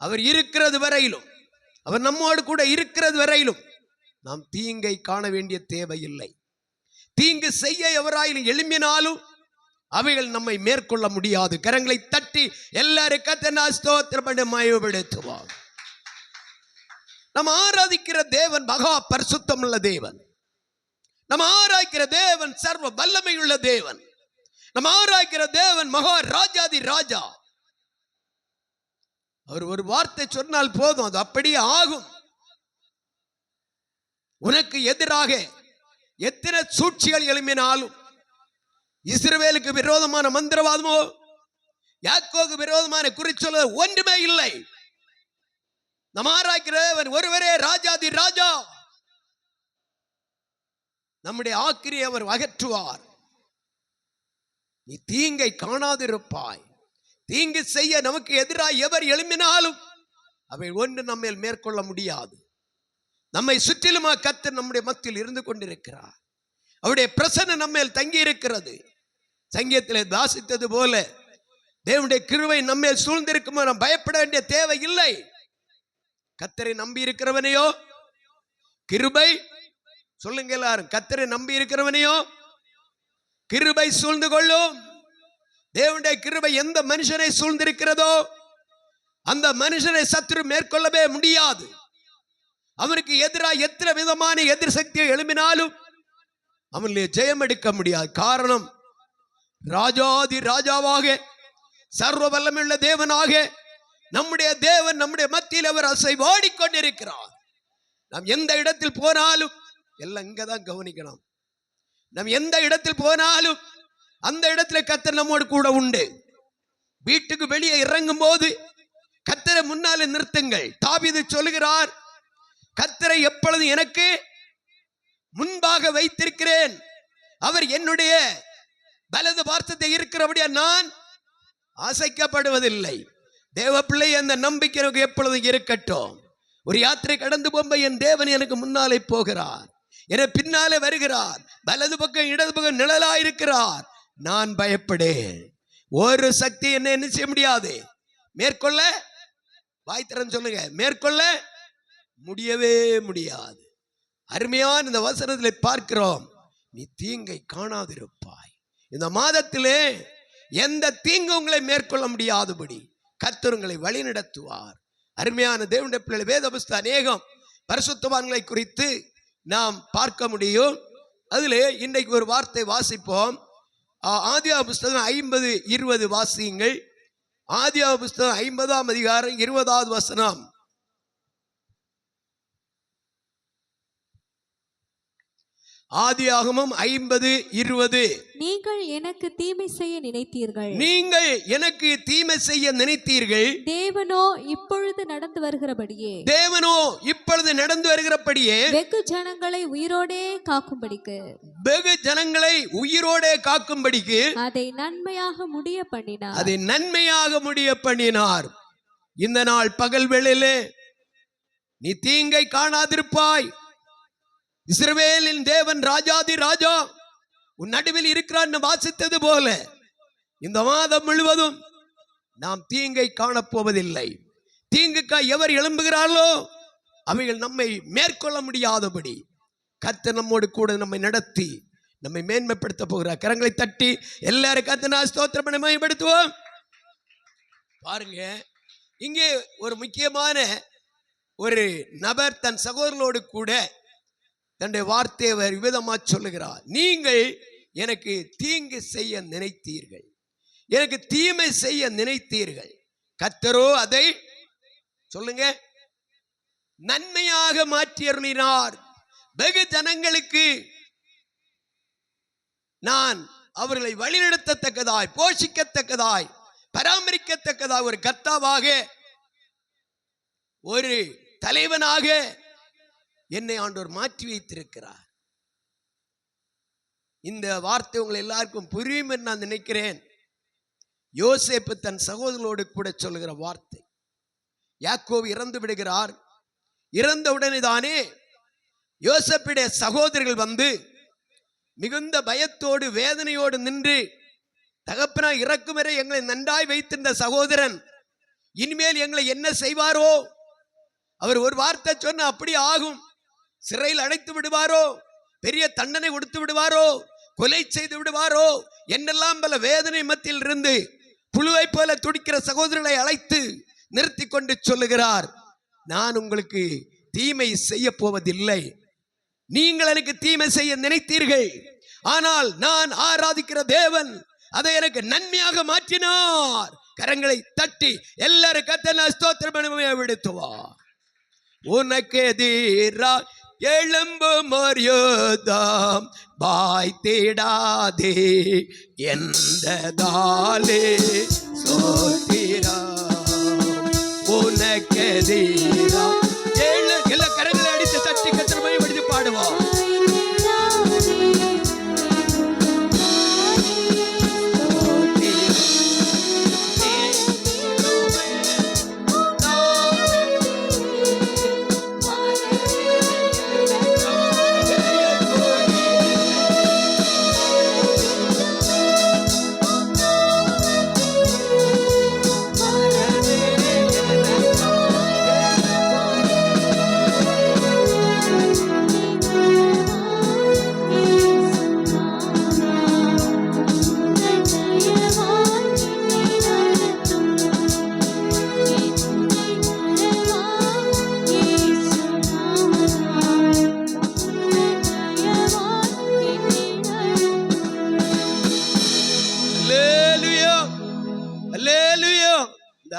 அவர் இருக்கிறது வரையிலும், அவர் நம்மோடு கூட இருக்கிறது வரையிலும் நாம் தீங்கை காண வேண்டிய தேவையில்லை. தீங்கு செய்ய எவராயிலும் எழும்பினாலும் அவைகள் நம்மை மேற்கொள்ள முடியாது. கரங்களை தட்டி எல்லாரும் கர்த்தரை ஸ்தோத்திரம் பண்ணி மகிமைப்படுத்துவோம். நம்ம ஆராதிக்கிற தேவன் மகா பரிசுத்தம் உள்ள தேவன். நம்ம ஆராய்க்கிற தேவன் சர்வ வல்லமை உள்ள தேவன். நம்ம ஆராய்க்கிற தேவன் மகா ராஜாதி ராஜா. அவர் ஒரு வார்த்தை சொன்னால் போதும், அது அப்படியே ஆகும். உனக்கு எதிராக எத்தனை சூழ்ச்சிகள் எழும்பினாலும், இஸ்ரவேலுக்கு விரோதமான மந்திரவாதமோ யாக்கோபுக்கு விரோதமான குறிச்சொல்ல ஒன்றுமே இல்லை. நம்ம ஆராய்க்கிறவன் ஒருவரே ராஜாதி ராஜா. நம்முடைய ஆக்கிரியை அவர் அகற்றுவார். நீ தீங்கை காணாதிருப்பாய். தீங்கு செய்ய நமக்கு எதிராக எவர் எழும்பினாலும் அவை ஒன்று நம்மை மேற்கொள்ள முடியாது. நம்மை சுற்றிலுமா கர்த்தர் நம்முடைய மத்தியில் இருந்து கொண்டிருக்கிறார். அவருடைய பிரசன்னம் நம்மேல் தங்கி இருக்கிறது. சங்கீதத்திலே வாசித்தது போல தேவனுடைய கிருபை நம்மேல் சூழ்ந்திருக்குமோ நாம் பயப்பட வேண்டிய தேவை இல்லை. கர்த்தரை நம்பி இருக்கிறவனையோ கிருபை, சொல்லுங்க எல்லாரும், கர்த்தரை நம்பி இருக்கிறவனையோ கிருபை சூழ்ந்து கொள்ளும். தேவனுடைய கிருபை எந்த மனுஷனை சூழ்ந்திருக்கிறதோ அந்த மனுஷனை சத்துரு மேற்கொள்ளவே முடியாது. அவனுக்கு எதிராக எத்தனை விதமான எதிர் சக்தியை எழுப்பினாலும் அவனிலே ஜெயம் எடுக்க முடியாது. காரணம், ராஜாதி ராஜாவாக சர்வ வல்லமையுள்ள தேவனாக நம்முடைய தேவன் நம்முடைய மத்தியில் அவர் அசைவாடி கொண்டிருக்கிறார். நாம் எந்த இடத்தில் போனாலும் எல்லாம் இங்கதான் கவனிக்கணும். நாம் எந்த இடத்தில் போனாலும் அந்த இடத்துல கர்த்தர் நம்மோடு கூட உண்டு. வீட்டுக்கு வெளியே இறங்கும் போது கர்த்தரை முன்னாலே நிறுத்துங்கள். தாவீது சொல்லுகிறார், கர்த்தரை எப்பொழுது எனக்கு முன்பாக வைத்திருக்கிறேன், அவர் என்னுடைய வலது பார்சத்தை இருக்கிறபடியா நான் அசைக்கப்படுவதில்லை. தேவ பிள்ளை, அந்த நம்பிக்கை எனக்கு எப்பொழுதும் இருக்கட்டும். ஒரு யாத்திரை கடந்து போகும்போது என் தேவன் எனக்கு முன்னாலே போகிறார், என பின்னாலே வருகிறார், வலது பக்கம் இடது பக்கம் நிழலாயிருக்கிறார். நான் பயப்படேன். ஒரு சக்தி என்ன செய்ய முடியாது, மேற்கொள்ள, வாய்த்திறன் சொல்லுங்க, மேற்கொள்ள முடியவே முடியாது. அருமையான இந்த வசனத்தில் பார்க்கிறோம், நீ தீங்கை காணாதிருப்பாய். இந்த மாதத்திலே எந்த தீங்கு உங்களை மேற்கொள்ள முடியாதபடி கர்த்தர் உங்களை வழி நடத்துவார். அருமையான தேவனுடைய பிள்ளைகள், வேத புஸ்தகம் அநேகம் பரிசுத்தவான்களை குறித்து நாம் பார்க்க முடியும். அதிலே இன்றைக்கு ஒரு வார்த்தை வாசிப்போம். ஆதியாகம புஸ்தகம் 50:20 வாசியுங்கள். ஆதியாகம புஸ்தகம் 50ஆம் அதிகாரம் 20வது வசனம். ஆதியாகமம் 50:20. நீங்கள் எனக்கு தீமை செய்ய நினைத்தீர்கள், நீங்கள் எனக்கு தீமை செய்ய நினைத்தீர்கள், தேவனோ இப்பொழுது நடந்து வருகிறபடியே, தேவனோ இப்பொழுது நடந்து வருகிறபடியே வெகு ஜனங்களை உயிரோடே காக்கும்படிக்கு, வெகு ஜனங்களை உயிரோடே காக்கும்படிக்கு அதை நன்மையாக முடிய பண்ணினார், அதை நன்மையாக முடிய பண்ணினார். இந்த நாள் பகல் வேளையிலே நீ தீங்கை காணாதிருப்பாய். இஸ்ரவேலின் தேவன் ராஜாதி ராஜா உன் நடுவில் இருக்கிறார் வாசித்தது போல இந்த மாதம் முழுவதும் நாம் தீங்கை காணப்போவதில்லை. தீங்குக்காய் எவர் எழும்புகிறார்களோ அவைகள் நம்மை மேற்கொள்ள முடியாதபடி கர்த்தர் நம்மோடு கூட நம்மை நடத்தி நம்மை மேன்மைப்படுத்த போகிறார். கரங்களை தட்டி எல்லாரும் கர்த்தரை ஸ்தோத்திரம் பண்ணி மகிமைப்படுத்துவோம். பாருங்க, இங்கே ஒரு முக்கியமான ஒரு நபர் தன் சகோதரர்களோடு கூட தன்னுடைய வார்த்தையை விதமா சொல்லுகிறார். நீங்கள் எனக்கு தீங்கு செய்ய நினைத்தீர்கள், எனக்கு தீமை செய்ய நினைத்தீர்கள், கர்த்தரோ அதை சொல்லுங்க நன்மையாக மாற்றி அருளினார். வெகு ஜனங்களுக்கு நான் அவர்களை வழிநடத்தத்தக்கதாய், போஷிக்கத்தக்கதாய், பராமரிக்கத்தக்கதாய் ஒரு கர்த்தாவாக, ஒரு தலைவனாக என்னை ஆண்டவர் மாற்றி வைத்திருக்கிறார். இந்த வார்த்தை உங்களை எல்லாருக்கும் புரியும் என்று நான் நினைக்கிறேன். யோசேப்பு தன் சகோதரர்களோடு கூட சொல்லுகிற வார்த்தை. யாக்கோபு இறந்து விடுகிறார். இறந்தவுடனே தானே யோசேப்புடைய சகோதரர்கள் வந்து மிகுந்த பயத்தோடு வேதனையோடு நின்று, தகப்பனா இறக்கும் வரை எங்களை நன்றாய் வைத்திருந்த சகோதரன் இனிமேல் எங்களை என்ன செய்வாரோ, அவர் ஒரு வார்த்தை சொன்ன அப்படி ஆகும், சிறையில் அடைத்து விடுவாரோ, பெரிய தண்டனை கொடுத்து விடுவாரோ, கொலை செய்து விடுவாரோ என்னெல்லாம் பல வேதனை மத்தியில் இருந்து புழுவை போல துடிக்கிற சகோதரர்களை அழைத்து நிறுத்தி கொண்டு சொல்லுகிறார், நான் உங்களுக்கு தீமை செய்ய போவதில்லை. நீங்கள் எனக்கு தீமை செய்ய நினைத்தீர்கள், ஆனால் நான் ஆராதிக்கிற தேவன் அதை எனக்கு நன்மையாக மாற்றினார். கரங்களை தட்டி எல்லாரும் கர்த்தரை ஸ்தோத்திரம் விடுத்துவார். உனக்கு எதிராக எழும்பும் ஒரு யுத்தம் பாய்த்திடாதே என்றதாலே சோத்திரம். உனக்கு எதிராக எல்லா கரங்களை அடித்து தட்டி கர்த்தரை விடுத்து பாடுவோம்.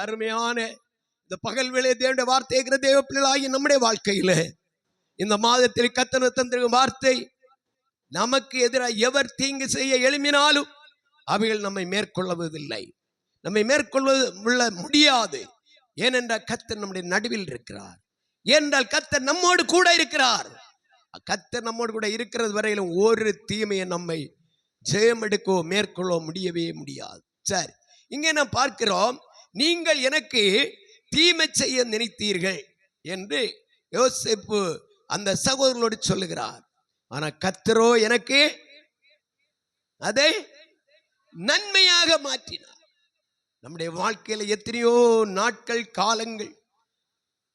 அருமையான இந்த பகல் வேளை தேவனுடைய வார்த்தை தேவ பிள்ளைகளாகி நம்முடைய வாழ்க்கையில இந்த மாதத்தில் கர்த்தர் தந்திருக்கும் வார்த்தை, நமக்கு எதிராக எவர் தீங்கு செய்ய எழும்பினாலும் அவைகள் நம்மை மேற்கொள்வதில்லை, நம்மை மேற்கொள்ள முடியாது. ஏனென்றால் கர்த்தர் நம்முடைய நடுவில் இருக்கிறார், ஏனென்றால் கர்த்தர் நம்மோடு கூட இருக்கிறார். கர்த்தர் நம்மோடு கூட இருக்கிறது வரையிலும் ஒரு தீமையை நம்மை ஜெயம் எடுக்கவோ மேற்கொள்ள முடியவே முடியாது. சரி, இங்கே நாம் பார்க்கிறோம், நீங்கள் எனக்கு தீமை செய்ய நினைத்தீர்கள் என்று யோசேப்பு அந்த சகோதரர்களோடு சொல்லுகிறார். ஆனா கர்த்தரோ எனக்கு அதை நன்மையாக மாற்றினார். நம்முடைய வாழ்க்கையில எத்தனையோ நாட்கள் காலங்கள்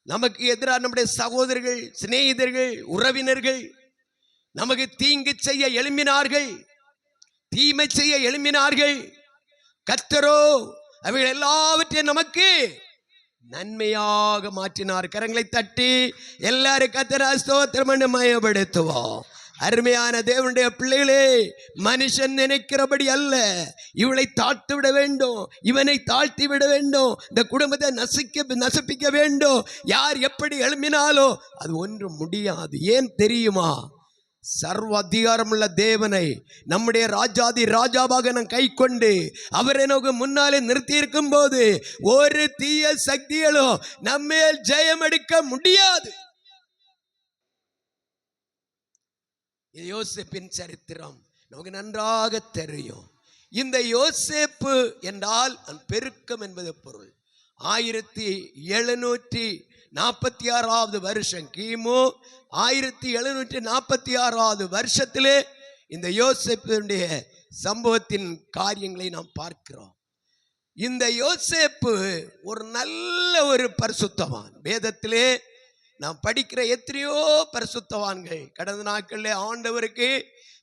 நமக்கு எதிராக நம்முடைய சகோதரர்கள், சிநேகிதர்கள், உறவினர்கள் நமக்கு தீங்கு செய்ய எழும்பினார்கள், தீமை செய்ய எழும்பினார்கள். கர்த்தரோ அவைகள் எல்லாவற்றையும் நமக்கு நன்மையாக மாற்றினார். கரங்களை தட்டி எல்லாரும் கர்த்தரை ஸ்தோத்திரம் மயப்படுத்துவோம். அருமையான தேவனுடைய பிள்ளைகளே, மனுஷன் நினைக்கிறபடி அல்ல, இவளை தாழ்த்து விட வேண்டும், இவனை தாழ்த்தி விட வேண்டும், இந்த குடும்பத்தை நசிப்பிக்க வேண்டும், யார் எப்படி எழுப்பினாலோ அது ஒன்றும் முடியாது. ஏன் தெரியுமா? சர்வ அதிகாரமுள்ள தேவனை நம்முடைய ராஜாதி ராஜாவாக நாம் கை கொண்டு அவரை நோக்கு முன்னாலே நிறுத்தி இருக்கும் போது ஒரு தீய சக்திகளும் நம்மேல் ஜெயம் எடுக்க முடியாது. யோசேப்பின் சரித்திரம் நமக்கு நன்றாக தெரியும். இந்த யோசேப்பு என்றால் பெருக்கம் என்பது பொருள். 1746 வருஷம், கிமு 1746 வருஷத்திலே இந்த யோசேப்புடைய சம்பவத்தின் காரியங்களை நாம் பார்க்கிறோம். இந்த யோசேப்பு ஒரு நல்ல ஒரு பரிசுத்தவான். வேதத்திலே நாம் படிக்கிற எத்தனையோ பரிசுத்தவான்கள், கடந்த நாட்களில் ஆண்டவருக்கு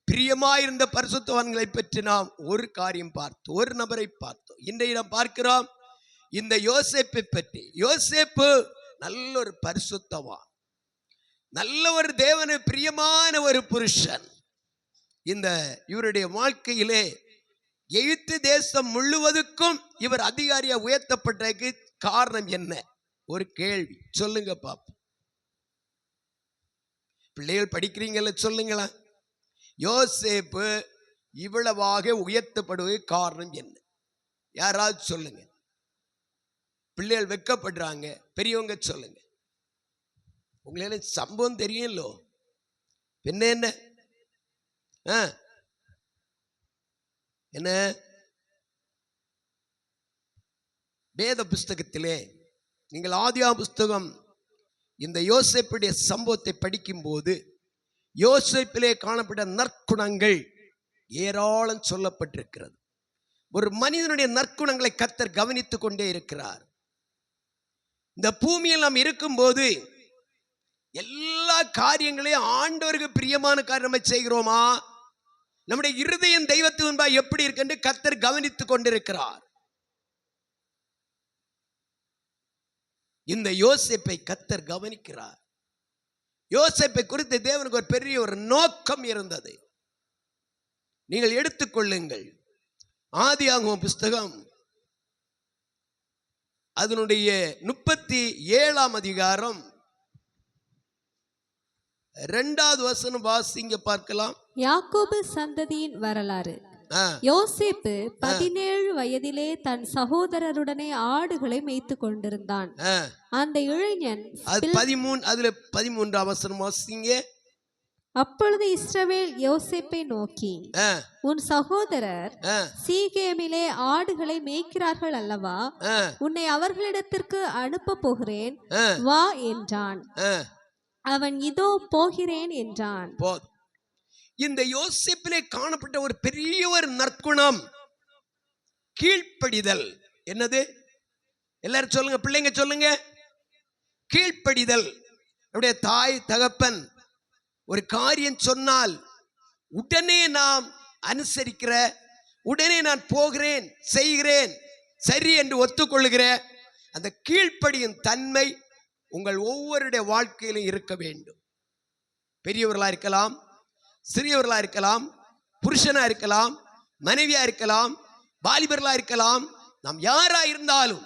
பிரியமாயிருந்த பரிசுத்தவான்களை பற்றி நாம் ஒரு காரியம் பார்த்தோம், ஒரு நபரை பார்த்தோம். இன்றைய நாம் பார்க்கிறோம் இந்த யோசேப்பை பற்றி. யோசேப்பு நல்ல ஒரு பரிசுத்தவான், நல்ல ஒரு தேவனு பிரியமான ஒரு புருஷன். இந்த இவருடைய வாழ்க்கையிலே எகிப்து தேசம் முழுவதுக்கும் இவர் அதிகாரியா உயர்த்தப்பட்டதுக்கு காரணம் என்ன? ஒரு கேள்வி சொல்லுங்க பாப்போம். பிள்ளைகள் படிக்கிறீங்கல்ல, சொல்லுங்களா. யோசேப்பு இவ்வளவாக உயர்த்தப்படுவதற்கு காரணம் என்ன? யாராவது சொல்லுங்க. பிள்ளைகள் வெட்கப்படுறாங்க, பெரியவங்க சொல்லுங்க. உங்களால சம்பவம் தெரியும்லோ, பின்ன என்ன என்ன? வேத புஸ்தகத்திலே நீங்கள் ஆதியாகம புஸ்தகம் இந்த யோசேப்புடைய சம்பவத்தை படிக்கும் போது யோசேப்பிலே காணப்பட்ட நற்குணங்கள் ஏராளம் சொல்லப்பட்டிருக்கிறது. ஒரு மனிதனுடைய நற்குணங்களை கர்த்தர் கவனித்துக் கொண்டே இருக்கிறார். இந்த பூமியில் நாம் இருக்கும்போது எல்லா காரியங்களையும் ஆண்டவருக்கு பிரியமான காரியம் நம்ம செய்கிறோமா? நம்முடைய இருதயம் தெய்வத்து முன்பாக எப்படி இருக்கு என்று கர்த்தர் கவனித்துக் கொண்டிருக்கிறார். இந்த யோசேப்பை கர்த்தர் கவனிக்கிறார். யோசேப்பை குறித்து தேவனுக்கு ஒரு பெரிய ஒரு நோக்கம் இருந்தது. நீங்கள் எடுத்துக்கொள்ளுங்கள், ஆதியாகமம் புஸ்தகம் அதனுடைய 37ஆம் அதிகாரம் 2வது வசனம் வாசிங்க பார்க்கலாம். யாக்கோபு சந்ததியின் வரலாறு. யோசேப்பு 17 வயதிலே தன் சகோதரருடனே ஆடுகளை மேய்த்து கொண்டிருந்தான். அந்த இளைஞன் 13ஆம் வசனம் வாசிங்க. அப்பொழுது இஸ்ரவேல் யோசேப்பை நோக்கி, உன் சகோதரர் சீகேமிலே ஆடுகளை மேய்க்கிறார்கள் அல்லவா? உன்னை அவர்களிடத்திற்கு அனுப்ப போகிறேன், வா என்றான். அவன் இதோ போகிறேன் என்றான். இந்த யோசேப்பிலே காணப்பட்ட ஒரு பெரிய ஒரு நற்குணம் கீழ்ப்படிதல். என்னது? எல்லாரும் சொல்லுங்க, பிள்ளைங்க சொல்லுங்க. கீழ்ப்படிதல். நம்முடைய தாய் தகப்பன் ஒரு காரியம் சொன்னால் உடனே நாம் அனுசரிக்கிற, உடனே நான் போகிறேன், செய்கிறேன், சரி என்று ஒத்துக்கொள்ளுகிற அந்த கீழ்ப்படியும் தன்மை உங்கள் ஒவ்வொருடைய வாழ்க்கையிலும் இருக்க வேண்டும். பெரியவர்களா இருக்கலாம், சிறியவர்களா இருக்கலாம், புருஷனா இருக்கலாம், மனைவியா இருக்கலாம், வாலிபர்களா இருக்கலாம், நாம் யாரா இருந்தாலும்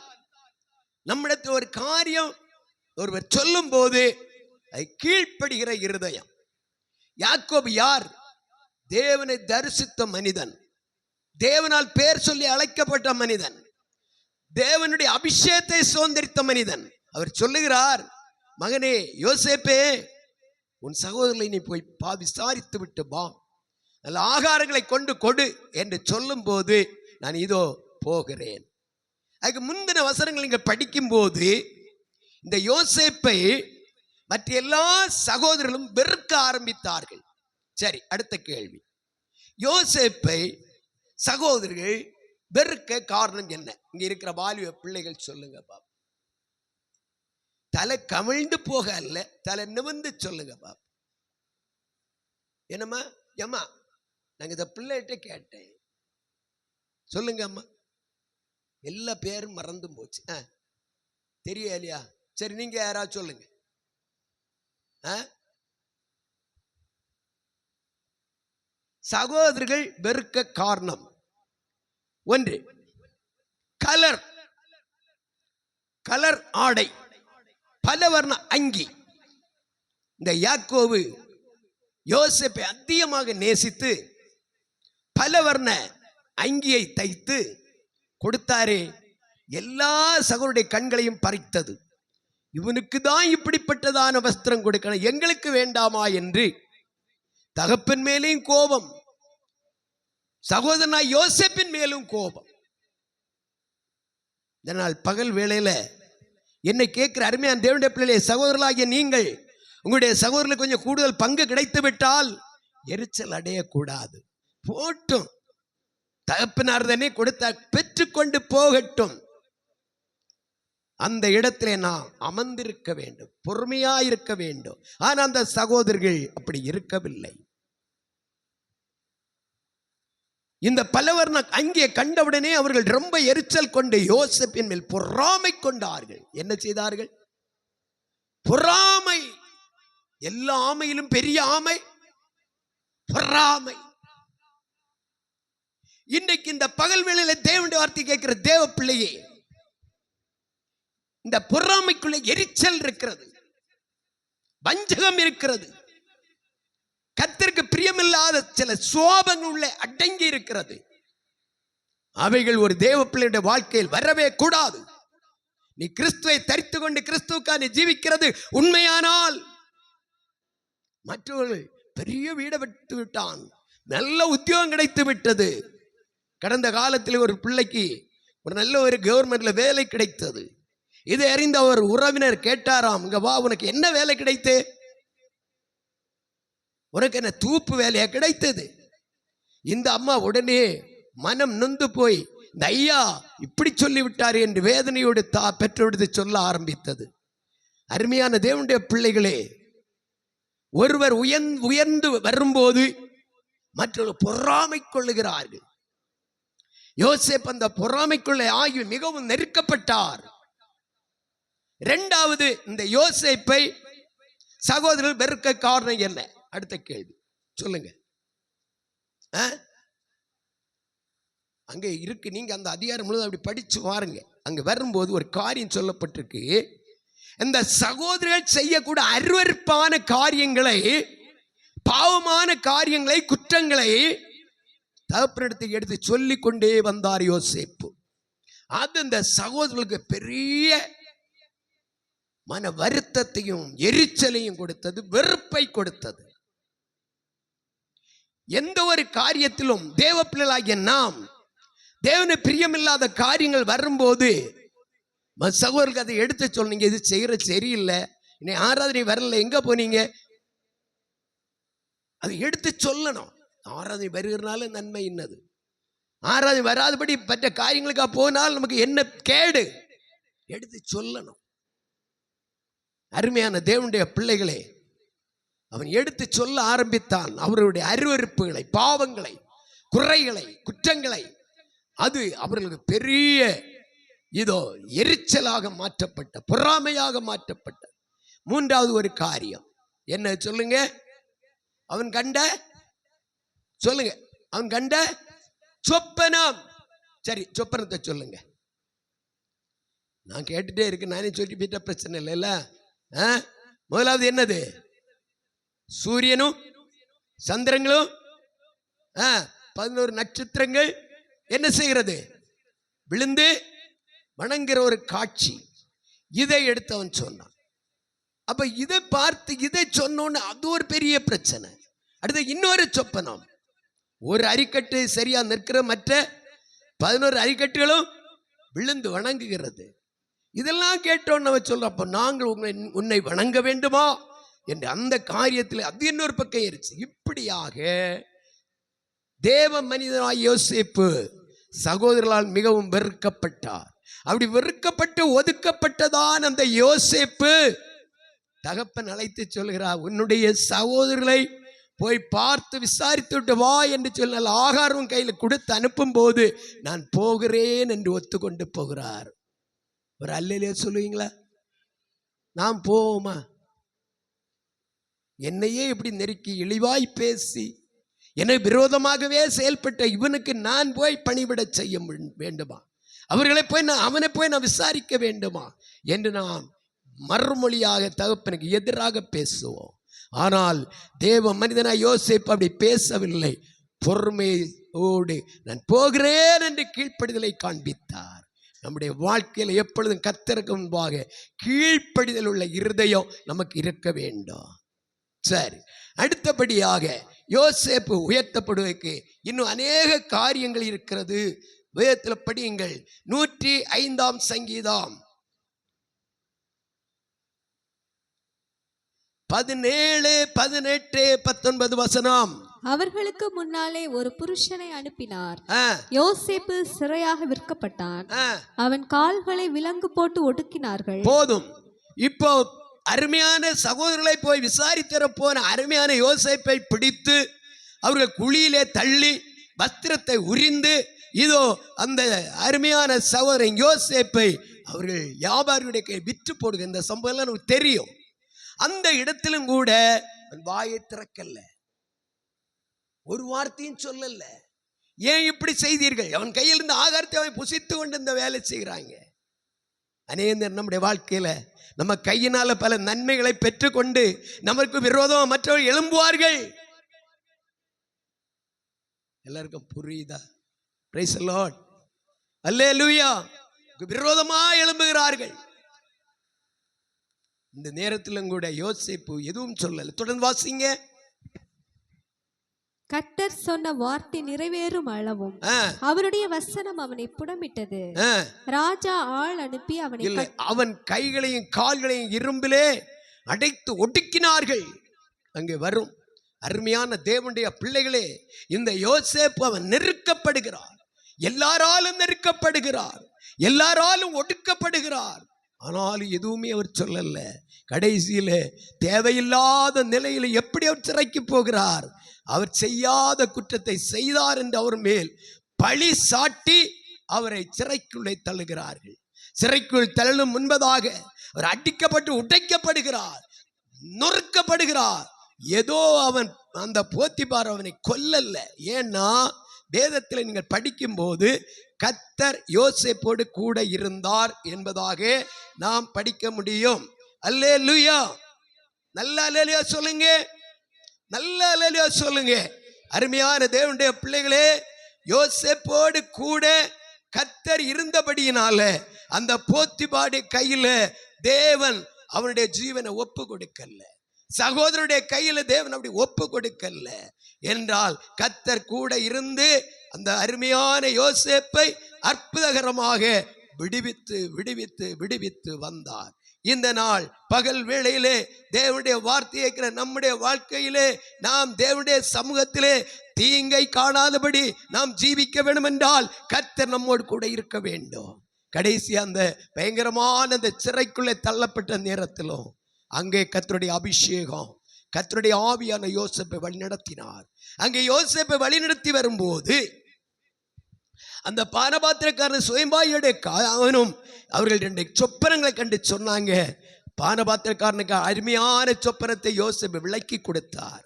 நம்மிடத்தில் ஒரு காரியம் ஒருவர் சொல்லும் போது அதை கீழ்ப்படுகிற இருதயம். யாக்கோபு யார்? தேவனை தரிசித்த மனிதன், தேவனால் பேர் சொல்லி அழைக்கப்பட்ட மனிதன், தேவனுடைய அபிஷேகத்தை சுதந்திரித்த மனிதன். அவர் சொல்லுகிறார், மகனே யோசேப்பே, உன் சகோதரர்களை நீ போய் விசாரித்து விட்டு வா, நல்ல ஆகாரங்களை கொண்டு கொடு என்று சொல்லும் போது நான் இதோ போகிறேன். அதுக்கு முந்தின வசனங்கள் நீங்கள் படிக்கும் போது இந்த யோசேப்பை மற்ற எல்லா சகோதரர்களும் வெறுக்க ஆரம்பித்தார்கள். சரி, அடுத்த கேள்வி, யோசேப்பை சகோதரர்கள் வெறுக்க காரணம் என்ன? இங்க இருக்கிற வாலிப பிள்ளைகள் சொல்லுங்க பாப்பா. தலை கவிழ்ந்து போக அல்ல, தலை நிமிர்ந்து சொல்லுங்க பாப்பா. என்னம்மா? ஏம்மா, நாங்க இந்த பிள்ளைகிட்ட கேட்டேன், சொல்லுங்க அம்மா. எல்லா பேரும் மறந்து போச்சு, தெரியும் இல்லையா? சரி, நீங்க யாராவது சொல்லுங்க. சகோதரர்கள் வெறுக்க காரணம் ஒன்று, கலர் ஆடை, பலவர்ண அங்கி. இந்த யாக்கோபு யோசேப்பை அதிகமாக நேசித்து பலவர்ண அங்கியை தைத்து கொடுத்தாரே, எல்லா சகோதரருடைய கண்களையும் பறித்தது. இவனுக்கு தான் இப்படிப்பட்டதான வஸ்திரம் கொடுக்கணும், எங்களுக்கு வேண்டாமா என்று தகப்பன் மேலேயும் கோபம், சகோதரனாய் யோசேப்பின் மேலும் கோபம். இதனால் பகல் வேளையில என்னை கேட்கிற அருமையான தேவனுடைய பிள்ளைகளே, சகோதரர்களாகிய நீங்கள் உங்களுடைய சகோதரர்களுக்கு கொஞ்சம் கூடுதல் பங்கு கிடைத்து விட்டால் எரிச்சல் அடையக்கூடாது. போட்டும், தகப்பனார் தானே கொடுத்தார், பெற்றுக்கொண்டு போகட்டும். அந்த இடத்திலே நான் அமர்ந்திருக்க வேண்டும், பொறுமையாயிருக்க வேண்டும். ஆனால் அந்த சகோதரர்கள் அப்படி இருக்கவில்லை. இந்த பலவர்ண அங்கே கண்டவுடனே அவர்கள் ரொம்ப எரிச்சல் கொண்டு யோசேப்பின் மேல் பொறாமை கொண்டார்கள். என்ன செய்தார்கள்? பொறாமை. எல்லா ஆமையிலும் பெரிய ஆமை பொறாமை. இன்றைக்கு இந்த பகல் வேளையில தேவனுடைய வார்த்தை கேட்கிற தேவ பிள்ளையே, இந்த பொறாமைக்குள்ள எரிச்சல் இருக்கிறது, வஞ்சகம் இருக்கிறது, கர்த்தருக்கு பிரியமில்லாத சில சுவாபங்கள் உள்ள அடங்கி இருக்கிறது. அவைகள் ஒரு தேவ பிள்ளையுடைய வாழ்க்கையில் வரவே கூடாது. நீ கிறிஸ்துவை தரித்து கொண்டு கிறிஸ்துவுக்காக நீ ஜீவிக்கிறது உண்மையானால், மற்றவர்கள் பெரிய வீடை விட்டு விட்டான், நல்ல உத்தியோகம் கிடைத்து விட்டது. கடந்த காலத்தில் ஒரு பிள்ளைக்கு ஒரு நல்ல ஒரு கவர்மெண்ட்ல வேலை கிடைத்தது. இதை அறிந்த ஒரு உறவினர் கேட்டாராம், இங்க வா, உனக்கு என்ன வேலை கிடைத்து? உனக்கு என்ன தூப்பு வேலையா கிடைத்தது? இந்த அம்மா உடனே மனம் நொந்து போய் இந்த ஐயா இப்படி சொல்லிவிட்டார் என்று வேதனையோடு பெற்றோடு சொல்ல ஆரம்பித்தது. அருமையான தேவனுடைய பிள்ளைகளே, ஒருவர் உயர்ந்து வரும்போது மற்றவர்கள் பொறாமை கொள்ளுகிறார்கள். யோசேப்பு அந்த பொறாமைக்குள்ளே ஆகி மிகவும் நெருக்கப்பட்டார். இரண்டாவது, இந்த யோசேப்பை சகோதரர்கள் வெறுக்க காரணம் என்ன? அடுத்த கேள்வி சொல்லுங்க. அங்க இருக்கு, நீங்க அந்த அதிகாரம் முழுவதும் அப்படி படிச்சு வாருங்க. அங்க வரும்போது ஒரு காரியம் சொல்லப்பட்டிருக்கு. இந்த சகோதரர்கள் செய்யக்கூட அருவருப்பான காரியங்களை, பாவமான காரியங்களை, குற்றங்களை தகப்பனிடத்துக்கு எடுத்து சொல்லிக் கொண்டே வந்தார் யோசேப்பு. அது இந்த சகோதரர்களுக்கு பெரிய மன வருத்தத்தையும் எரிச்சலையும் கொடுத்தது, வெறுப்பை கொடுத்தது. எந்த ஒரு காரியத்திலும் தேவ பிள்ளைகளாகிய நாம் தேவனை பிரியமில்லாத காரியங்கள் வரும்போது சகோதரர்களுக்கு அதை எடுத்து சொன்னீங்க, இது செய்யற சரியில்லை, இன்னைக்கு ஆராதனை வரல, எங்க போனீங்க, அதை எடுத்து சொல்லணும். ஆராதனை வருகிறனால நன்மை என்னது, ஆராதனை வராதபடி மற்ற காரியங்களுக்கா போனால் நமக்கு என்ன கேடு, எடுத்து சொல்லணும். அருமையான தேவனுடைய பிள்ளைகளே, அவன் எடுத்து சொல்ல ஆரம்பித்தான் அவருடைய அருவருப்புகளை, பாவங்களை, குறைகளை, குற்றங்களை. அது அவர்களுக்கு பெரிய இதோ எரிச்சலாக மாற்றப்பட்ட, பொறாமையாக மாற்றப்பட்ட. மூன்றாவது ஒரு காரியம் என்ன சொல்லுங்க? அவன் கண்ட சொல்லுங்க, அவன் கண்ட சொப்பனம். சரி, சொப்பனத்தை சொல்லுங்க. நான் கேட்டுட்டே இருக்கு, நானே சொல்லி போயிட்ட பிரச்சனை இல்லைல்ல. முதலாவது என்னது? சூரியனும் சந்திரங்களும் 11 நட்சத்திரங்கள் என்ன செய்கிறது? விழுந்து வணங்குகிற ஒரு காட்சி. இதை எடுத்தவன் சொன்னான். அப்ப இதை பார்த்து இதை சொன்னோன்னு அது ஒரு பெரிய பிரச்சனை. அடுத்து இன்னொரு சொப்பனம், ஒரு அரிக்கட்டு சரியா நிற்கிற, மற்ற 11 அரிக்கட்டுகளும் விழுந்து வணங்குகிறது. இதெல்லாம் கேட்டோன்னு நம்ம சொல்றோம், அப்ப நாங்கள் உன்னை வணங்க வேண்டுமா என்று அந்த காரியத்தில் அது இன்னொரு பக்கம் ஏறிச்சு. இப்படியாக தேவ மனிதனாய் யோசேப்பு சகோதரர்களால் மிகவும் வெறுக்கப்பட்டார். அப்படி வெறுக்கப்பட்டு ஒதுக்கப்பட்டதான் அந்த யோசேப்பு தகப்பன் அழைத்து சொல்கிறார், உன்னுடைய சகோதரர்களை போய் பார்த்து விசாரித்து விட்டு வா என்று சொன்னால் ஆகாரம் கையில் கொடுத்து அனுப்பும் போது நான் போகிறேன் என்று ஒத்துக்கொண்டு போகிறார். ஒரு அல்லையிலே சொல்லுவீங்களா? நாம் போவோமா? என்னையே இப்படி நெருக்கி இழிவாய் பேசி என்னை விரோதமாகவே செயல்பட்ட இவனுக்கு நான் போய் பணிவிட செய்ய வேண்டுமா? அவர்களை போய் அவனை போய் நான் விசாரிக்க வேண்டுமா என்று நாம் மறுமொழியாக தகப்பனுக்கு எதிராக பேசுவோம். ஆனால் தேவ மனிதனாய் யோசேப்பு அப்படி பேசவில்லை. பொறுமையோடு நான் போகிறேன் என்று கீழ்ப்படிதலை காண்பித்தார். நம்முடைய வாழ்க்கையில் எப்பொழுதும் கர்த்தருக்கு முன்பாக கீழ்ப்படிதல் உள்ள இருதயம் நமக்கு இருக்க வேண்டும். சரி, அடுத்தபடியாக யோசேப்பு உயர்த்தப்படுவதற்கு இன்னும் அநேக காரியங்கள் இருக்கிறது. வேதத்தில் படியுங்கள். 105ஆம் சங்கீதம் 17, 18, 19 வசனம். அவர்களுக்கு முன்னாலே ஒரு புருஷனை அனுப்பினார். யோசேப்பு சிறையாக விற்கப்பட்டான். அவன் கால்களை விலங்கு போட்டு ஒடுக்கினார்கள். போதும். இப்போ அருமையான சகோதரர்களை போய் விசாரித்தர போன அருமையான யோசேப்பை பிடித்து அவர்கள் குழியிலே தள்ளி வஸ்திரத்தை உரிந்து இதோ அந்த அருமையான சகோதரன் யோசேப்பை அவர்கள் வியாபாரியுடைய விற்று போடுங்க. இந்த சம்பவம் நமக்கு தெரியும். அந்த இடத்திலும் கூட வாயை திறக்கல, ஒரு வார்த்தையும் சொல்லல. ஏன் இப்படி செய்தீர்கள்? அவன் கையில் இருந்த ஆகாரத்தை அவன் புசித்து கொண்டு இந்த வேலை செய்கிறாங்க. அநேகர் நம்முடைய வாழ்க்கையில நம்ம கையினால பல நன்மைகளை பெற்றுக்கொண்டு நமக்கு விரோதம் மற்றவர்கள் எழும்புவார்கள். எல்லாருக்கும் புரியுதா? பிரைஸ் தி லார்ட், அல்லேலூயா. விரோதமா எழும்புகிறார்கள். இந்த நேரத்திலும் கூட யோசேப்பு எதுவும் சொல்லல. தொடர்ந்து வாசிங்க. கர்த்தர் சொன்ன வார்த்தை நிறைவேறும் அளவும் அவருடைய வசனம் அவனை புடமிட்டது. ராஜா ஆள் அனுப்பி அவன் கைகளையும் கால்களையும் இரும்பிலே அடைத்து ஒடுக்கினார்கள். அங்கே வரும் அருமையான தேவனுடைய பிள்ளைகளே, இந்த யோசேப்பு அவன் நெருக்கப்படுகிறான். எல்லாராலும் நெருக்கப்படுகிறார், எல்லாராலும் ஒடுக்கப்படுகிறார். ஆனாலும் எதுவுமே அவர் சொல்லல. கடைசியில தேவையில்லாத நிலையில எப்படி அவர் சிறைக்கு போகிறார்? அவர் செய்யாத குற்றத்தை செய்தார் என்று அவர் மேல் பழி சாட்டி அவரை சிறைக்குள்ளே தள்ளுகிறார்கள். சிறைக்குள் தள்ளும் முன்பதாக அவர் அடிக்கப்பட்டு உடைக்கப்படுகிறார், நொறுக்கப்படுகிறார். ஏதோ அவன் அந்த போத்திபார் அவனை கொல்லல. ஏன்னா வேதத்தில் நீங்கள் படிக்கும் போது கர்த்தர் யோசேப்போடு கூட இருந்தார் என்பதாக நாம் படிக்க முடியும். அல்லேலூயா, நல்ல அல்லேலூயா சொல்லுங்க, நல்ல அல்லேலூயா சொல்லுங்க. அருமையான தேவனுடைய பிள்ளைகளே, யோசேப்போடு கூட கர்த்தர் இருந்தபடியினால அந்த போத்திபாருடைய கையில தேவன் அவனுடைய ஜீவனை ஒப்பு கொடுக்கல. சகோதரனுடைய கையில தேவன் அப்படி ஒப்பு கொடுக்கல என்றால் கர்த்தர் கூட இருந்து அந்த அருமையான யோசேப்பை அற்புதகரமாக விடுவித்து விடுவித்து விடுவித்து வந்தார். இந்த நாள் பகல் வேளையிலே தேவனுடைய வார்த்தையை நம்முடைய வாழ்க்கையிலே நாம் தேவனுடைய சமூகத்திலே தீங்கை காணாதபடி நாம் ஜீவிக்க வேண்டும் என்றால் கர்த்தர் நம்மோடு கூட இருக்க வேண்டும். கடைசி அந்த பயங்கரமான அந்த சிறைக்குள்ளே தள்ளப்பட்ட நேரத்திலும் அங்கே கர்த்தருடைய அபிஷேகம், கர்த்தருடைய ஆவியான யோசேப்பை வழிநடத்தினார். அங்கே யோசேப்பை வழிநடத்தி வரும்போது அந்த பானபாத்திரக்காரன் சுயம்பாயுடைய அவனும் அவர்கள் 2 சொப்பனங்களை கண்டு சொன்னாங்க. பானபாத்திரக்காரனுக்கு அருமையான சொப்பனத்தை யோசேப்பு விளக்கி கொடுத்தார்.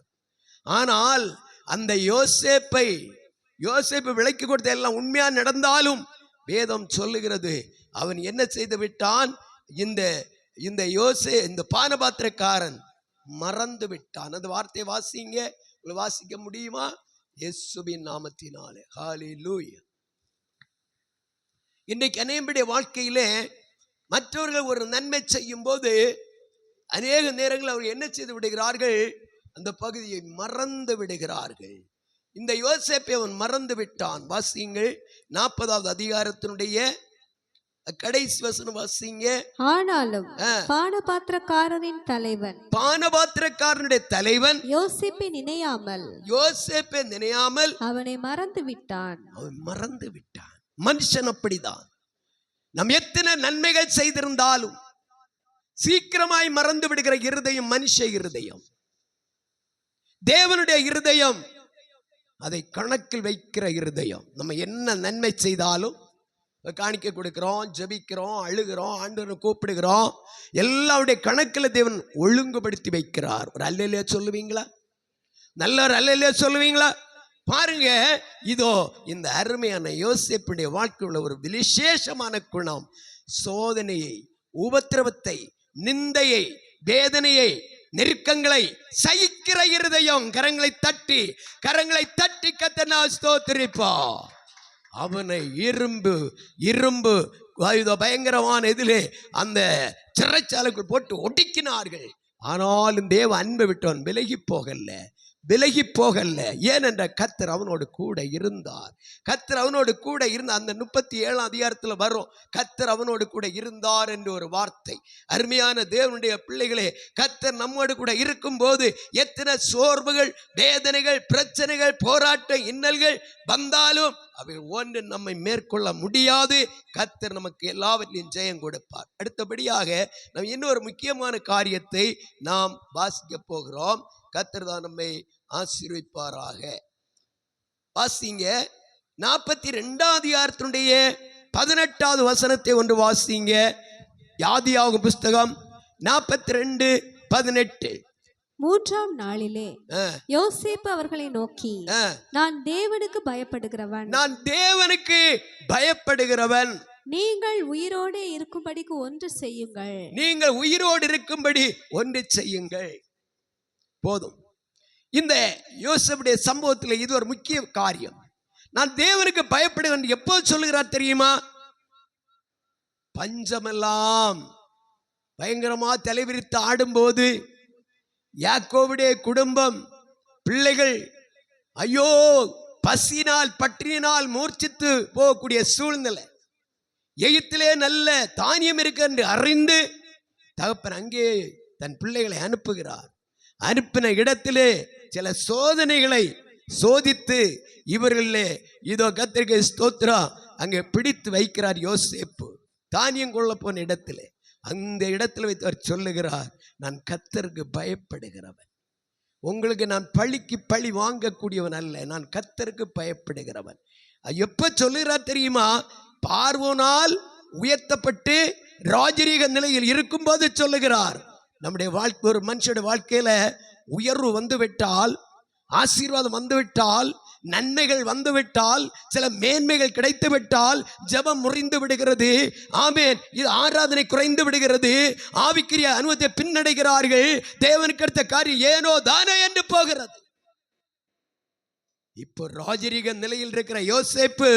ஆனால் அந்த யோசேப்பு விளக்கி கொடுத்த எல்லாம் உண்மையா நடந்தாலும் வேதம் சொல்லுகிறது அவன் என்ன செய்து விட்டான்? இந்த பானபாத்திரக்காரன் மறந்து விட்டான். அந்த வார்த்தையை வாசிங்க, வாசிக்க முடியுமா? இயேசுவின் நாமத்தினாலே ஹல்லேலூயா. இன்றைக்கு அநேகருடைய வாழ்க்கையிலே மற்றவர்கள் ஒரு நன்மை செய்யும் போது அநேக நேரங்கள் அவர் என்ன செய்து விடுகிறார்கள்? அந்த பகுதியை மறந்து விடுகிறார்கள். இந்த யோசேப்பை அவன் மறந்து விட்டான். வாசிங்கள் 40வது அதிகாரத்தினுடைய கடைசி வசனம் வாசிங்க. ஆனாலும் பானபாத்திரக்காரனின் தலைவன் யோசேப்பை நினையாமல் அவனை மறந்து விட்டான். மனுஷன் அப்படிதான். நாம் எத்தனை நன்மைகள் செய்திருந்தாலும் சீக்கிரமாய் மறந்து விடுகிற இருதயம் மனுஷ இருதயம். தேவனுடைய இருதயம் அதை கணக்கில் வைக்கிற இருதயம். நம்ம என்ன நன்மை செய்தாலும் காணிக்க கொடுக்கிறோம், ஜெபிக்கிறோம், அழுகிறோம், ஆண்டவரை கூப்பிடுகிறோம், எல்லாருடைய கணக்கில் தேவன் ஒழுங்குபடுத்தி வைக்கிறார். ஒரு அல்லேலூயா சொல்லுவீங்களா? நல்ல ஒரு அல்லேலூயா சொல்லுவீங்களா? பாருங்க, இதோ இந்த அருமையான யோசேப்புடைய வாழ்க்கையில் ஒரு விசேஷமான குணம் சோதனையை, உபத்திரவத்தை, நிந்தையை, வேதனையை, நெருக்கங்களை சகிக்கிற இருதயம். கரங்களை தட்டி கர்த்தரை ஸ்தோத்திரிப்பா. அவனை இரும்பு பயங்கரமான இதிலே அந்த சிறைச்சாலைக்குள் போட்டு ஒடுக்கினார்கள். ஆனாலும் தேவ அன்பை விட்டவன் விலகி போகல. ஏனென்ற கர்த்தர் அவனோடு கூட இருந்தார். கர்த்தர் அவனோடு கூட இருந்த அந்த 37ஆம் அதிகாரத்தில் வரும், கர்த்தர் அவனோடு கூட இருந்தார் என்று ஒரு வார்த்தை. அருமையான தேவனுடைய பிள்ளைகளே, கர்த்தர் நம்மோடு கூட இருக்கும் போது எத்தனை சோர்வுகள், வேதனைகள், பிரச்சனைகள், போராட்டம், இன்னல்கள் வந்தாலும் அவை ஒன்று நம்மை மேற்கொள்ள முடியாது. கர்த்தர் நமக்கு எல்லாவற்றையும் ஜெயம் கொடுப்பார். அடுத்தபடியாக நாம் இன்னொரு முக்கியமான காரியத்தை நாம் வாசிக்க போகிறோம். கர்த்தர் தான் நம்மை ஆசீர்வதிப்பாராக. வாசிங்க 42ஆம் அதிகாரத்தினுடைய 18வது வசனத்தை ஒன்று வாசிங்க. ஆதியாகமம் புஸ்தகம் 42:18. 3ஆம் நாளிலே யோசேப்பு அவர்களை நோக்கி, நான் தேவனுக்கு பயப்படுகிறவன், நீங்கள் உயிரோடு இருக்கும்படி ஒன்று செய்யுங்கள். போதும். இந்த யோசேப்புடைய சம்பவத்தில் இது ஒரு முக்கிய காரியம். நான் தேவனுக்கு பயப்படுவேன் எப்போது சொல்லுகிறார் தெரியுமா? பஞ்சமெல்லாம் பயங்கரமா தலைவிரித்து ஆடும்போது யாக்கோபுடைய குடும்பம், பிள்ளைகள் ஐயோ பசியினால் பட்டினியினால் மூர்ச்சித்து போகக்கூடிய சூழ்நிலை, எகிப்திலே நல்ல தானியம் இருக்கு என்று அறிந்து தகப்பன் அங்கே தன் பிள்ளைகளை அனுப்புகிறார். அனுப்பின இடத்திலே சில சோதனைகளை சோதித்து இவர்களே இதோ கர்த்தருக்கு ஸ்தோத்திரம் அங்கே பிடித்து வைக்கிறார். யோசேப்பு தானியம் கொள்ள போன இடத்துல, அந்த இடத்துல வைத்து அவர் சொல்லுகிறார், நான் கர்த்தருக்கு பயப்படுகிறவன். உங்களுக்கு நான் பழிக்கு பழி வாங்கக்கூடியவன் அல்ல, நான் கர்த்தருக்கு பயப்படுகிறவன். எப்ப சொல்லுகிறார் தெரியுமா? பார்வோனால் உயர்த்தப்பட்டு ராஜரீக நிலையில் இருக்கும்போது சொல்லுகிறார். நம்முடைய வாழ்க்கை, ஒரு மனுஷனுடைய வாழ்க்கையில உயர்வு வந்துவிட்டால், ஆசீர்வாதம் வந்துவிட்டால், நன்மைகள் வந்துவிட்டால், சில மேன்மைகள் கிடைத்து விட்டால் ஜெபம் முறிந்து விடுகிறது. ஆமென். இது ஆராதனை குறைந்து விடுகிறது. ஆவிக்குரிய அனுபவத்தை பின்னடைகிறார்கள். தேவனுக்கு அடுத்த காரியம் ஏனோ தானே என்று போகிறது. இப்போ ராஜரீக நிலையில் இருக்கிற யோசேப்பு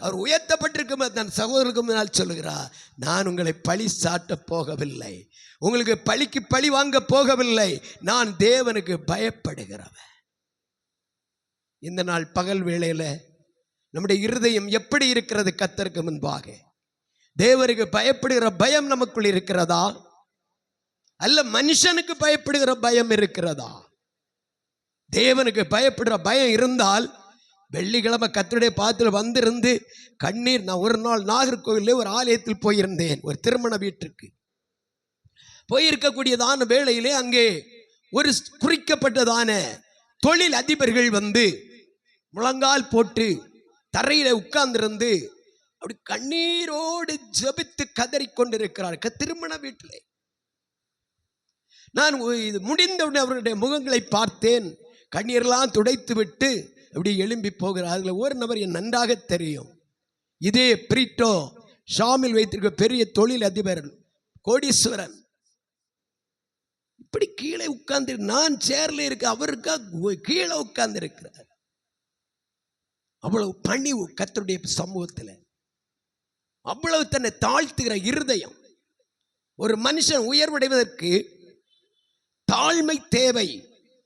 அவர் உயர்த்தப்பட்டிருக்கும் தன் சகோதரருக்கு முன்னால் சொல்லுகிறார், நான் உங்களை பழி சாட்ட போகவில்லை, உங்களுக்கு பழிக்கு பழி வாங்க போகவில்லை, நான் தேவனுக்கு பயப்படுகிறவன். இந்த நாள் பகல் வேளையில நம்முடைய இருதயம் எப்படி இருக்கிறது? கர்த்தருக்கு முன்பாக தேவனுக்கு பயப்படுகிற பயம் நமக்குள் இருக்கிறதா, அல்ல மனுஷனுக்கு பயப்படுகிற பயம் இருக்கிறதா? தேவனுக்கு பயப்படுற பயம் இருந்தால், வெள்ளிக்கிழமை கர்த்தருடைய பாதத்தில் வந்திருந்து கண்ணீர், நான் ஒரு நாள் நாகர்கோவிலில் ஒரு ஆலயத்தில் போயிருந்தேன், ஒரு திருமண வீட்டிற்கு போயிருக்கக்கூடியதான வேளையிலே அங்கே ஒரு குறிக்கப்பட்டதான தொழில் அதிபர்கள் வந்து முழங்கால் போட்டு தரையில உட்கார்ந்திருந்து அப்படி கண்ணீரோடு ஜெபித்து கதறிக்கொண்டிருக்கிறார்கள் திருமண வீட்டிலே. நான் இது முடிந்தவுடனே அவருடைய முகங்களை பார்த்தேன். கண்ணீரெல்லாம் துடைத்து விட்டு அப்படி எழும்பி போகிறார்கள். ஒரு நபர் என் நன்றாக தெரியும், இதே பிரிட்டோ ஷாமில் வைத்திருக்க பெரிய தொழில் அதிபர் கோடீஸ்வரன். இப்படி கீழே உட்கார்ந்து, நான் சேர்ல இருக்க, அவருக்கா கீழே உட்கார்ந்து இருக்கிறார். அவ்வளவு பணிவு கர்த்தருடைய சமூகத்தில், அவ்வளவு தன்னை தாழ்த்துகிற இருதயம். ஒரு மனுஷன் உயர்வடைவதற்கு தாழ்மை தேவை.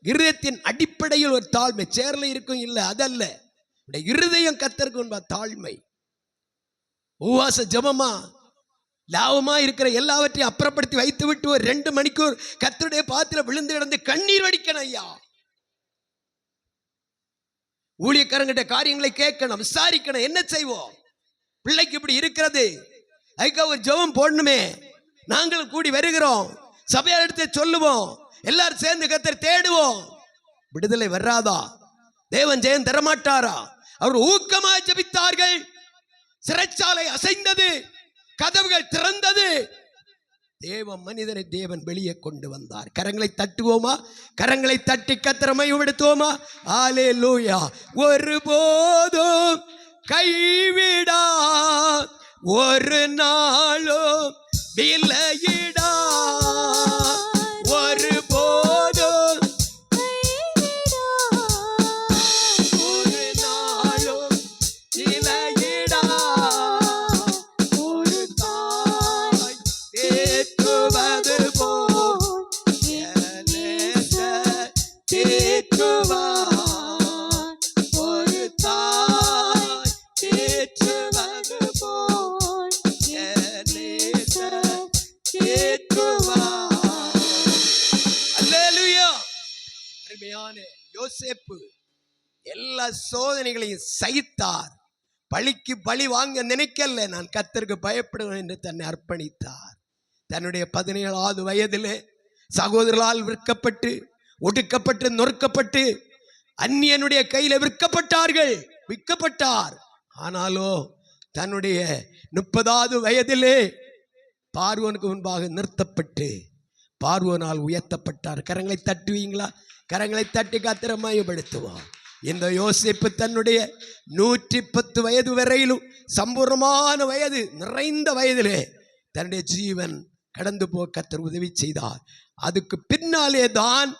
இருதயத்தின் அடிப்படையில் ஒரு தாழ்மை, சேர்ல இருக்கும் இல்லை, அதல்ல. இருதயம் கர்த்தருக்கு முன்பா தாழ்மை. உபவாச ஜெபமா லாபமா இருக்கிற எல்லாவற்றையும் அப்புறப்படுத்தி வைத்து விட்டு ஒரு 2 மணிக்கூர் கர்த்தருடைய பாத்திரம் விழுந்து கிடந்து கண்ணீர் வடிக்கணும். ஐயா, ஊழியக்காரங்கிட்ட காரியங்களை கேட்கணும், விசாரிக்கணும். என்ன செய்வோம்? பிள்ளைக்கு இப்படி இருக்கிறது, அதுக்காக ஒரு ஜெபம் போடணுமே. நாங்கள் கூடி வருகிறோம், சபையார் எடுத்து சொல்லுவோம், எல்லாரும் சேர்ந்து கர்த்தரை தேடுவோம். விடுதலை வராதா? தேவன் ஜெயம் தரமாட்டாரா? அவர் ஊக்கமாய் ஜெபித்தார்கள். சிறைச்சாலை அசைந்தது, கதவுகள் திறந்தது. தேவ மனிதனை தேவன் வெளியே கொண்டு வந்தார். கரங்களை தட்டுவோமா? கரங்களை தட்டி கர்த்தரை மகிமைப்படுத்துவோமா? அல்லேலூயா. ஒருபோதும் கைவிடா, ஒரு நாளும் விலையிடா, ஒருபோதும் ஒரு நாளும் விலையிடா, ஒரு தாய் தேற்றுவது போல் தேற்றுவார், ஒரு தாய் தேற்றுவது போல் தேற்றுவார். அல்லேலூயா. அருமையான யோசேப்பு எல்லா சோதனைகளையும் சகித்தார். பழிக்கு பழி வாங்க நினைக்கல, நான் கர்த்தருக்கு பயப்படுவேன் என்று தன்னை அர்ப்பணித்தார். தன்னுடைய 17வது வயதிலே சகோதரர்களால் விற்கப்பட்டு, ஒடுக்கப்பட்டு, நொறுக்கப்பட்டு, அந்நியனுடைய கையில விற்கப்பட்டார். ஆனாலோ தன்னுடைய 30வது வயதிலே பார்வோனுக்கு முன்பாக நிறுத்தப்பட்டு பார்வோனால் உயர்த்தப்பட்டார். கரங்களை தட்டுவீங்களா? கரங்களை தட்டி கர்த்தரை மகிமைப்படுத்துவோம். இந்த யோசேப்பு தன்னுடைய 110 வயது வரையிலும் சம்பூர்ணமான வயது, நிறைந்த வயதிலே தன்னுடைய ஜீவன் கடந்து போக கர்த்தர் உதவி செய்தார். அதுக்கு பின்னாலே தான்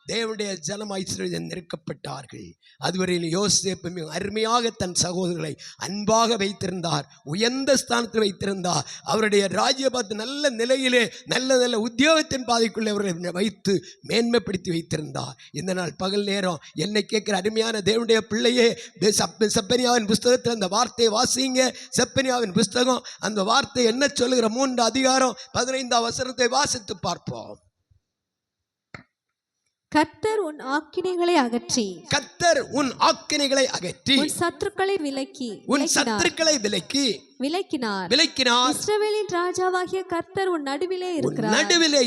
தேவனுடைய ஜனமாய் இஸ்ரவேல் நெருக்கப்பட்டார்கள். அதுவரையில் யோசேப்பு மிக அருமையாக தன் சகோதரர்களை அன்பாக வைத்திருந்தார், உயர்ந்த ஸ்தானத்தில் வைத்திருந்தார். அவருடைய ராஜ்யபாத்து நல்ல நிலையிலே நல்ல உத்தியோகத்தின் பாதைக்குள்ளே அவர்களை வைத்து மேன்மைப்படுத்தி வைத்திருந்தார். இந்த நாள் பகல் நேரம் என்னை கேட்கிற அருமையான தேவனுடைய பிள்ளையே, செப்பனியாவின் புஸ்தகத்தில் அந்த வார்த்தையை வாசிங்க. செப்பனியாவின் புஸ்தகம் அந்த வார்த்தை என்ன சொல்லுகிற 3 அதிகாரம் 15ஆம் வசனத்தை வாசித்து பார்ப்போம். கர்த்தர் உன் ஆக்கினைகளை அகற்றி கர்த்தர் உன் ஆக்கினைகளை அகற்றி உன் சத்துருக்களை உன் சத்துருக்களை விலக்கினார். இஸ்ரவேலின் ராஜாவாகிய கர்த்தர் உன் நடுவிலே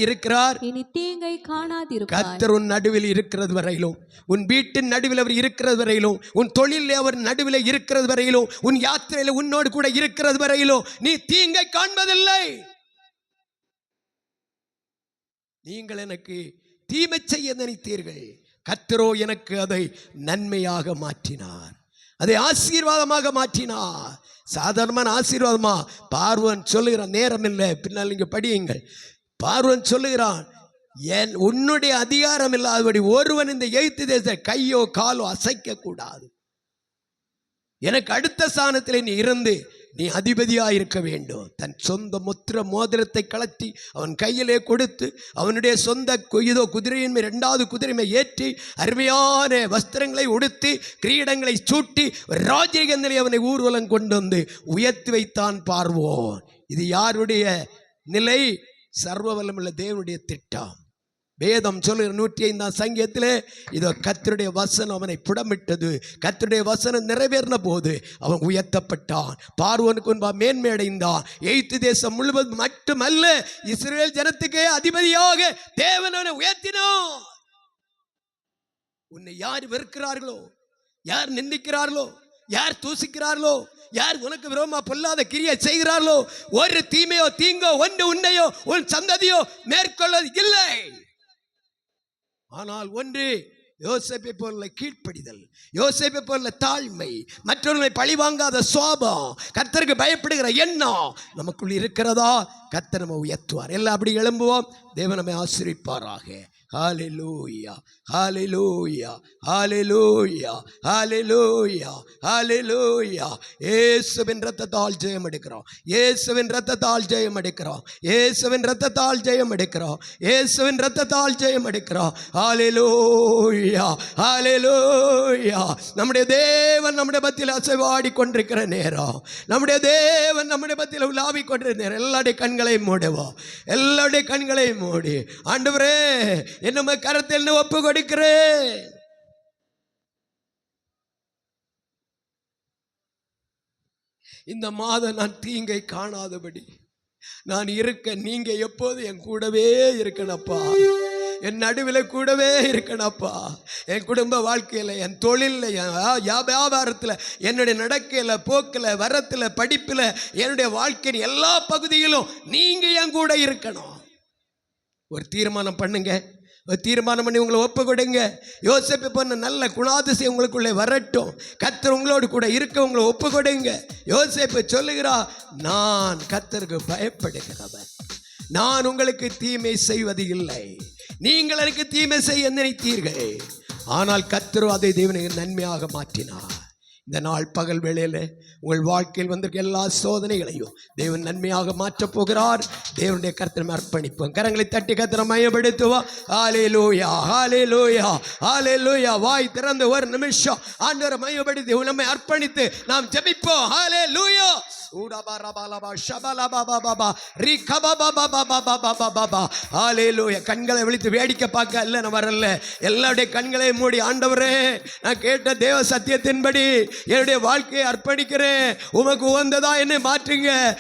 இருக்கிறார். இனி தீங்கை காணாதிருப்பாய். கர்த்தர் உன் நடுவில் இருக்கிறது வரையிலும், உன் வீட்டின் நடுவில் அவர் இருக்கிறது வரையிலும், உன் தொழிலே அவர் நடுவில் இருக்கிறது வரையிலும், உன் யாத்திரையில உன்னோடு கூட இருக்கிறது வரையிலும் நீ தீங்கை காண்பதில்லை. நீங்கள் எனக்கு தீமை செய்ய நினைத்தீர்கள், கர்த்தரோ எனக்கு அதை நன்மையாக மாற்றினார், அதை ஆசீர்வாதமாக மாற்றினார். சாதாரணமான ஆசீர்வாதமா? பார்வன் சொல்லுகிறான், நேரம் இல்லை, பின்னால் நீங்க படியுங்கள். பார்வன் சொல்லுகிறான், உன்னுடைய அதிகாரம் இல்லாதபடி ஒருவன் இந்த எகிப்து தேச கையோ காலோ அசைக்க கூடாது. எனக்கு அடுத்த ஸ்தானத்தில் நீ இருந்து நீ அதிபதியாக இருக்க வேண்டும். தன் சொந்த முத்திர மோதிரத்தை கலத்தி அவன் கையிலே கொடுத்து அவனுடைய சொந்த குதிரையின் மேல் 2வது குதிரையை ஏற்றி அருமையான வஸ்திரங்களை உடுத்தி கிரீடங்களை சூட்டி ராஜகந்தனை அவனை ஊர்வலம் கொண்டு வந்து உயர்த்தி வைத்தான் பார்வோன். இது யாருடைய நிலை? சர்வ வல்லமையுள்ள தேவனுடைய திட்டம். வேதம் சொல்லுகிற 105ஆம் சங்கீதத்திலே இதோ கர்த்தருடைய வசனம் அவனை புடமிட்டது. கர்த்தருடைய வசனம் நிறைவேறின போது அவன் உயர்த்தப்பட்டான், பார்வோனுக்கு முன்பாக மேன்மை அடைந்தான். எகிப்து தேசம் முழுவதும் மட்டுமல்ல, இஸ்ரவேல் ஜனத்துக்கே அதிபதியாக தேவன் அவனை உயர்த்தினான். உன்னை யார் வெறுக்கிறார்களோ, யார் நிந்திக்கிறார்களோ, யார் தூசிக்கிறார்களோ, யார் உனக்கு விரோதமா பொல்லாத கிரியை செய்கிறார்களோ, ஒரு தீமையோ தீங்கோ ஒன்று உன்னையோ உன் சந்ததியோ மேற்கொள்வது இல்லை. ஆனால் ஒன்று, யோசேப்பை போல கீழ்ப்படிதல், யோசேப்பை போல தாழ்மை, மற்றவர்களை பழிவாங்காத சுவாபம், கர்த்தருக்கு பயப்படுகிற எண்ணம் நமக்குள் இருக்கிறதா, கர்த்தர் நம்ம உயர்த்துவார். எல்லாம் அப்படி எழும்புவோம். தேவன் நம்மை ஆசீர்வதிப்பாராக. ஹல்லேலூயா, ஹல்லேலூயா, ஹல்லேலூயா, ஹல்லேலூயா, ஹல்லேலூயா. இயேசுவின் இரத்தத்தால் ஜெயம் எடுக்கிறோம், இயேசுவின் இரத்தத்தால் ஜெயம் எடுக்கிறோம், இயேசுவின் இரத்தத்தால் ஜெயம் எடுக்கிறோம், இயேசுவின் இரத்தத்தால் ஜெயம் எடுக்கிறோம். ஹல்லேலூயா, ஹல்லேலூயா. நம்முடைய தேவன் நம்முடைய மத்தியில் அசைவாடி கொண்டிருக்கிற நேரம், நம்முடைய தேவன் நம்முடைய மத்தியில் உலாவிக் கொண்டிருக்கிற நேரம், எல்லாருடைய கண்களையும் மூடுவோம், எல்லாருடைய கண்களையும் மூடி, ஆண்டவரே என்னும் கரத்தில் ஒப்பு கொடுக்கிறேன். இந்த மாதம் நான் தீங்கை காணாதபடி நான் இருக்க நீங்க எப்போது என் கூடவே இருக்கணப்பா, என் நடுவில் கூடவே இருக்கணப்பா. என் குடும்ப வாழ்க்கையில், என் தொழிலில், என் வியாபாரத்தில், என்னுடைய நடக்கையில், போக்கில், வரத்தில், படிப்பில், என்னுடைய வாழ்க்கையின் எல்லா பகுதியிலும் நீங்க என் கூட இருக்கணும். ஒரு தீர்மானம் பண்ணுங்க, ஒரு தீர்மானம் பண்ணி உங்களை ஒப்பு கொடுங்க. யோசேப்பு பண்ண நல்ல குணாதிசயம் உங்களுக்குள்ளே வரட்டும். கர்த்தர் உங்களோடு கூட இருக்க உங்களை ஒப்பு கொடுங்க. யோசேப்பு சொல்லுகிறா, நான் கர்த்தருக்கு பயப்படுகிறவன், நான் உங்களுக்கு தீமை செய்வது இல்லை, நீங்கள் எனக்கு தீமை செய்ய நினைத்தீர்கள், ஆனால் கர்த்தர் அதை தேவனுக்கு நன்மையாக மாற்றினார். இந்த நாள் பகல் வேளையில் உங்கள் வாழ்க்கையில் வந்திருக்க எல்லா சோதனைகளையும் தேவன் நன்மையாக மாற்றப் போகிறார். தேவனுடைய கர்த்தரை அர்ப்பணிப்போம். கரங்களை தட்டி கர்த்தரை மையப்படுத்துவோம். ஹல்லேலூயா, ஹல்லேலூயா, ஹல்லேலூயா. வாய் திறந்து ஒரு நிமிஷம் ஆண்டவரை மையப்படுத்தி நம்மை அர்ப்பணித்து நாம் ஜெபிப்போம். ஹல்லேலூயா. கண்களை விழித்து வேடிக்கை பார்க்க அல்ல நான் வரல, எல்லாருடைய கண்களை மூடி, ஆண்டவரே நான் கேட்ட தேவ சத்தியத்தின்படி என்னுடைய வாழ்க்கையை அர்ப்பணிக்கிறேன், உமக்கு உகந்ததா என்னை மாற்றுங்க,